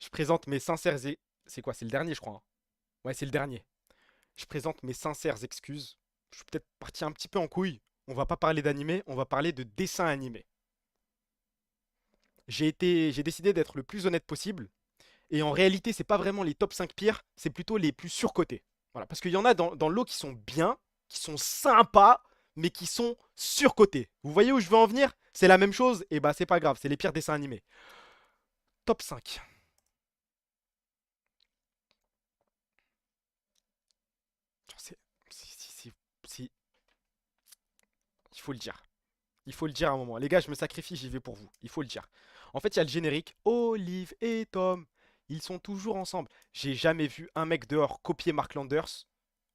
Je présente mes sincères... C'est quoi? C'est le dernier, je crois, hein. Ouais, c'est le dernier. Je présente mes sincères excuses. Je suis peut-être parti un petit peu en couille. On va pas parler d'animé, on va parler de dessin animé. J'ai décidé d'être le plus honnête possible. Et en réalité, c'est pas vraiment les top 5 pires, c'est plutôt les plus surcotés. Voilà, parce qu'il y en a dans le lot qui sont bien, qui sont sympas, mais qui sont surcotés. Vous voyez où je veux en venir? C'est la même chose, et bah c'est pas grave, c'est les pires dessins animés. Top 5. C'est- si- il faut le dire. Il faut le dire à un moment. Les gars, je me sacrifie, j'y vais pour vous. Il faut le dire. En fait, il y a le générique. Olive et Tom, ils sont toujours ensemble. J'ai jamais vu un mec dehors copier Mark Landers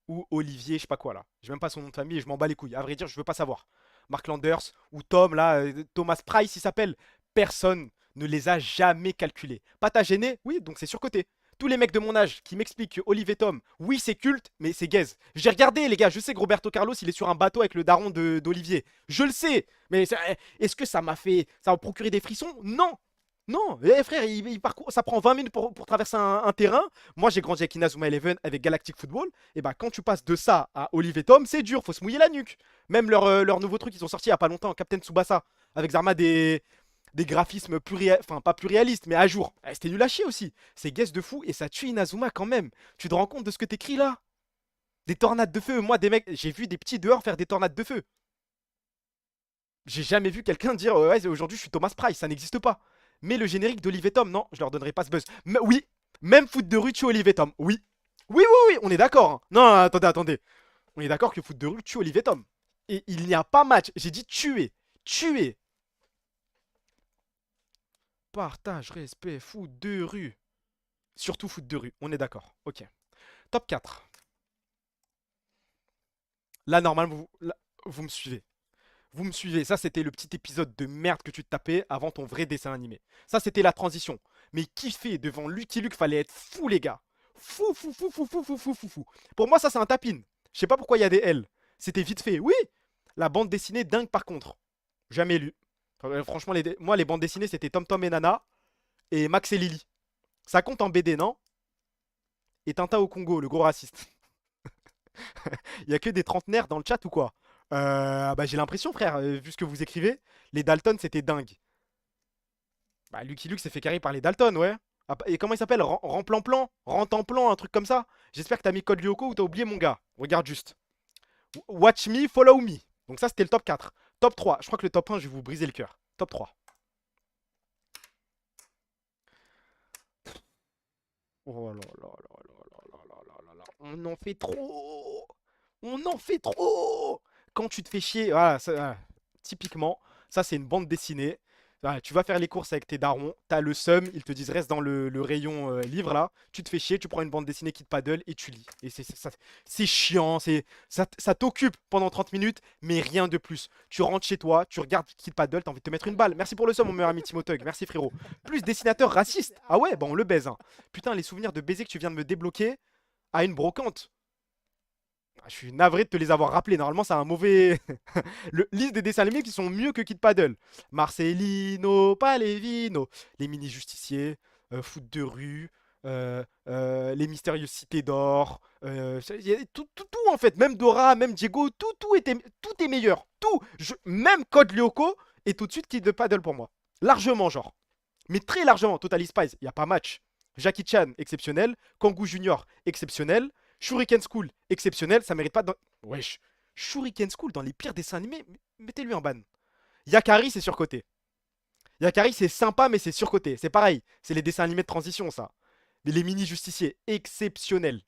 ou Olivier, je sais pas quoi là. J'ai même pas son nom de famille et je m'en bats les couilles. À vrai dire, je veux pas savoir. Mark Landers ou Tom là, Thomas Price il s'appelle. Personne ne les a jamais calculés. Pas t'a gêné? Oui, donc c'est surcoté. Tous les mecs de mon âge qui m'expliquent que Olive et Tom, oui c'est culte, mais c'est gaze. J'ai regardé les gars, je sais que Roberto Carlos il est sur un bateau avec le daron d'Olivier. Je le sais, mais est-ce que ça m'a procuré des frissons? Non. Non, eh, frère, ça prend 20 minutes pour traverser un terrain. Moi, j'ai grandi avec Inazuma Eleven, avec Galactic Football. Et bah, quand tu passes de ça à Olive et Tom, c'est dur, faut se mouiller la nuque. Même leur nouveau truc, ils ont sorti il y a pas longtemps, Captain Tsubasa, avec Zarma des graphismes plus enfin pas plus réalistes, mais à jour. Eh, c'était nul à chier aussi. C'est guess de fou et ça tue Inazuma quand même. Tu te rends compte de ce que t'écris là? Des tornades de feu. Moi, des mecs, j'ai vu des petits dehors faire des tornades de feu. J'ai jamais vu quelqu'un dire ouais, aujourd'hui je suis Thomas Price, ça n'existe pas. Mais le générique d'Olive et Tom, non, je leur donnerai pas ce buzz. Mais oui, même foot de rue, tue Olive et Tom. Oui. Oui, oui, oui, on est d'accord, hein. Non, attendez, attendez. On est d'accord que foot de rue, tue Olive et Tom. Et il n'y a pas match. J'ai dit tuer. Tuer. Partage, respect, foot de rue. Surtout foot de rue, on est d'accord. Ok. Top 4. Là, normalement, vous me suivez. Vous me suivez, ça c'était le petit épisode de merde que tu te tapais avant ton vrai dessin animé. Ça c'était la transition. Mais kiffer devant Lucky Luke, fallait être fou les gars. Fou, fou, fou, fou, fou, fou, fou, fou, fou. Pour moi ça c'est un tapin. Je sais pas pourquoi il y a des L. C'était vite fait, oui. La bande dessinée dingue par contre. Jamais lu. Franchement, moi les bandes dessinées c'était Tom Tom et Nana et Max et Lily. Ça compte en BD, non? Et Tintin au Congo, le gros raciste. Il y a que des trentenaires dans le chat ou quoi? Bah j'ai l'impression frère, vu ce que vous écrivez, les Dalton c'était dingue. Bah, Lucky Luke s'est fait carrer par les Dalton, ouais. Ah, et comment il s'appelle? Remplan-plan? Rentant-plan, un truc comme ça? J'espère que t'as mis Code Lyoko ou t'as oublié mon gars. Regarde juste. Watch me, follow me. Donc ça, c'était le top 4. Top 3. Je crois que le top 1, je vais vous briser le cœur. Top 3. Oh là là là là là là là là là là. On en fait trop. On en fait trop. Quand tu te fais chier, voilà, voilà. Typiquement, ça c'est une bande dessinée. Voilà, tu vas faire les courses avec tes darons, t'as le seum, ils te disent reste dans le rayon livre là, tu te fais chier, tu prends une bande dessinée qui te paddle et tu lis. Et c'est chiant, ça t'occupe pendant 30 minutes, mais rien de plus. Tu rentres chez toi, tu regardes Kid Paddle, t'as envie de te mettre une balle. Merci pour le seum, mon meilleur ami Timotug, merci frérot. Plus dessinateur raciste. Ah ouais, bon, on le baise, hein. Putain, les souvenirs de baiser que tu viens de me débloquer à une brocante. Ah, je suis navré de te les avoir rappelés. Normalement, c'est un mauvais. Liste des dessins animés qui sont mieux que Kid Paddle. Marcelino, Palevino, les mini-justiciers, foot de rue, les mystérieuses cités d'or. Y a tout, en fait. Même Dora, même Diego, tout est meilleur. Tout. Même Code Lyoko est tout de suite Kid Paddle pour moi. Largement, genre. Mais très largement. Total Spice, il n'y a pas match. Jackie Chan, exceptionnel. Kangoo Junior, exceptionnel. Shuriken School, exceptionnel, ça mérite pas de... Wesh, Shuriken School dans les pires dessins animés, mettez-lui en ban. Yakari, c'est surcoté. Yakari, c'est sympa, mais c'est surcoté. C'est pareil, c'est les dessins animés de transition, ça. Mais les mini-justiciers, exceptionnel.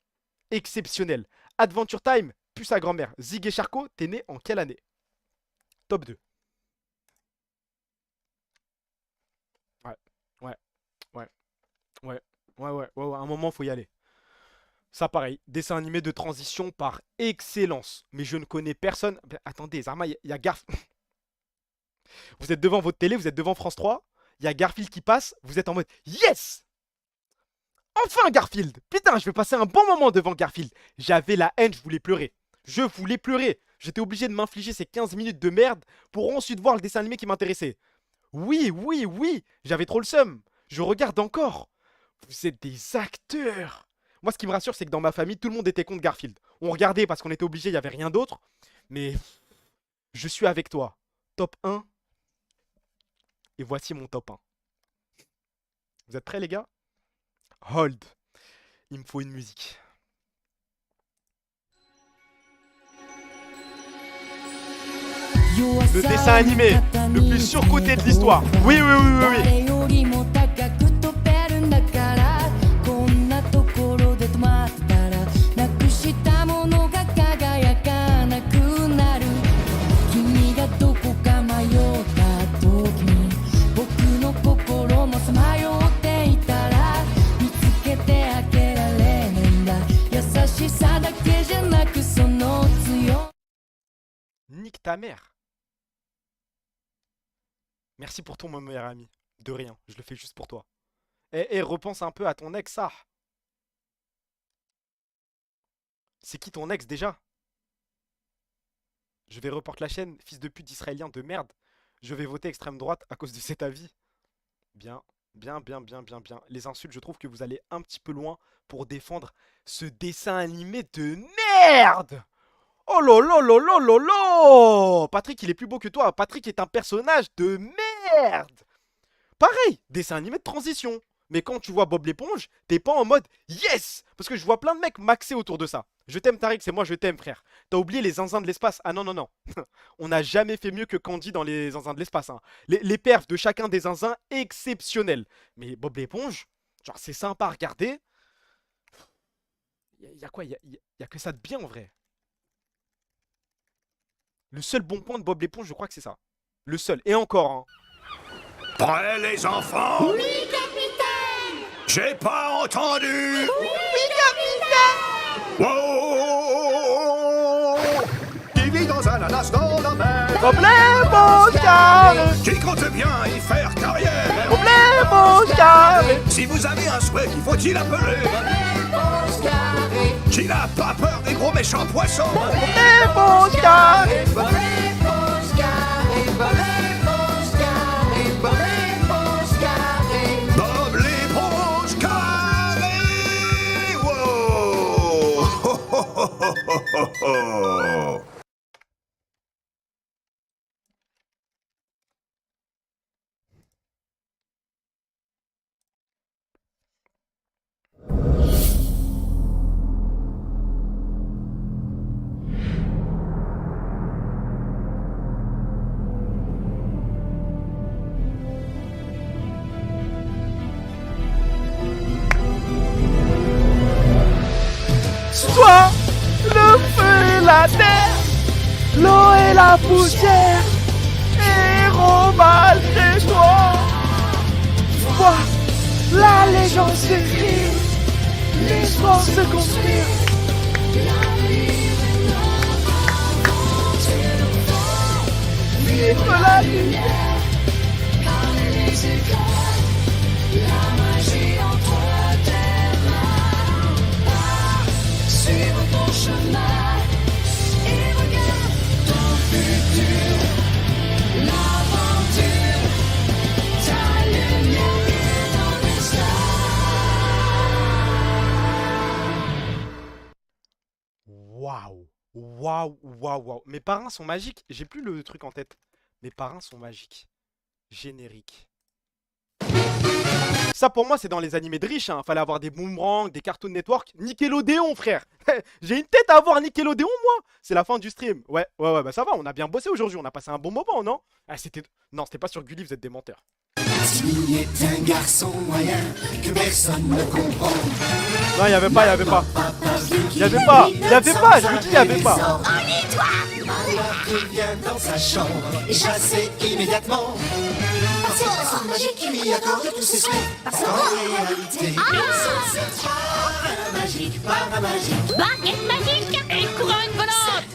Exceptionnel. Adventure Time, plus sa grand-mère. Zig et Charcot, t'es né en quelle année? Top 2. Ouais, ouais, ouais, ouais, ouais, à un moment, faut y aller. Ça, pareil, dessin animé de transition par excellence. Mais je ne connais personne. Attendez, Zarma, il y a Garf. Vous êtes devant votre télé, vous êtes devant France 3. Il y a Garfield qui passe. Vous êtes en mode yes. Enfin Garfield. Putain, je vais passer un bon moment devant Garfield. J'avais la haine, je voulais pleurer. Je voulais pleurer. J'étais obligé de m'infliger ces 15 minutes de merde pour ensuite voir le dessin animé qui m'intéressait. Oui, oui, oui. J'avais trop le seum. Je regarde encore. Vous êtes des acteurs. Moi, ce qui me rassure, c'est que dans ma famille, tout le monde était contre Garfield. On regardait parce qu'on était obligé, il n'y avait rien d'autre. Mais je suis avec toi. Top 1. Et voici mon top 1. Vous êtes prêts, les gars? Hold. Il me faut une musique. Le dessin animé le plus surcoté de l'histoire. Oui, oui, oui, oui, oui. Nique ta mère. Merci pour ton mon meilleur ami. De rien, je le fais juste pour toi. Et repense un peu à ton ex, ça. C'est qui ton ex déjà? Je vais reporter la chaîne, fils de pute israélien de merde. Je vais voter extrême droite à cause de cet avis. Bien, bien, bien, bien, bien, bien. Les insultes, je trouve que vous allez un petit peu loin pour défendre ce dessin animé de merde. Oh là là là là là là! Patrick, il est plus beau que toi. Patrick est un personnage de merde. Pareil, dessin animé de transition. Mais quand tu vois Bob l'éponge, t'es pas en mode yes! Parce que je vois plein de mecs maxés autour de ça. Je t'aime Tariq, c'est moi je t'aime frère. T'as oublié les zinzins de l'espace. Ah non, non, non. On n'a jamais fait mieux que Candy dans les zinzins de l'espace. Hein. Les perfs de chacun des zinzins, exceptionnels. Mais Bob l'éponge, genre c'est sympa à regarder. Y a quoi? Y a que ça de bien en vrai. Le seul bon point de Bob l'éponge, je crois que c'est ça. Le seul. Et encore, hein. Prêts les enfants? Oui, capitaine! J'ai pas entendu! Oui, capitaine! Wow! Qui vit dans un ananas dans la mer? Bob l'éponge carré! Qui compte bien y faire carrière? Bob l'éponge carré! Si vous avez un souhait, qu'il faut-il appeler? L'éponge carrée! Qui n'a pas peur des gros méchants poissons? Bob l'éponge carré! Bob l'éponge carrée! Bob l'éponge carrée! Bob l'éponge carrée! Bob l'éponge carré! Wow! Ho, ho, ho, ho, ho, ho. Toi, le feu et la terre, l'eau et la poussière, héros malgré toi. Vois la légende s'écrire, l'histoire se construire. Vivre la lumière. Suivre ton chemin et regarde ton futur, l'aventure, ta lumière est dans les stars. Waouh, waouh, waouh, waouh. Mes parrains sont magiques. J'ai plus le truc en tête. Mes parrains sont magiques. Générique. Ça pour moi c'est dans les animés de riches, hein. Fallait avoir des boomerangs, des Cartoon Network, Nickelodeon frère. J'ai une tête à avoir Nickelodeon moi. C'est la fin du stream. Ouais, bah ça va, on a bien bossé aujourd'hui, on a passé un bon moment, non? Ah c'était... Non, c'était pas sur Gulli, vous êtes des menteurs. Tu es un garçon moyen que personne ne comprend. Non, y'avait pas. Y'avait pas, je vous dis y'avait pas. Malheur revient dans sa chambre et chassé immédiatement. C'est la personne magique qui lui accorde tous ses souhaits. Parce qu'en réalité, c'est paramagique, paramagique. Baguette magique et couronne volante.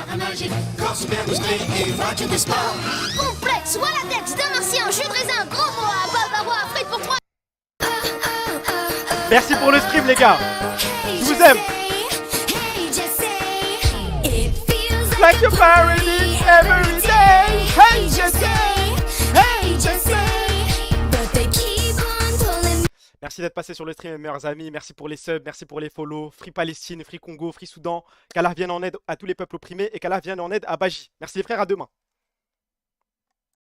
Paramagique, corps super musclé et voiture de sport. Complexe, Walladex, Damartien, jus de raisin, gros bois, bavarois, frites pour trois. Merci pour le stream les gars. Je vous aime. Like a parody every day. Hey, je sais. Hey, je sais. But they keep on pulling Merci d'être passé sur le stream, mes meilleurs amis. Merci pour les subs, merci pour les follow. Free Palestine, Free Congo, Free Soudan. Qu'Allah vienne en aide à tous les peuples opprimés et qu'Allah vienne en aide à Baji. Merci les frères, à demain.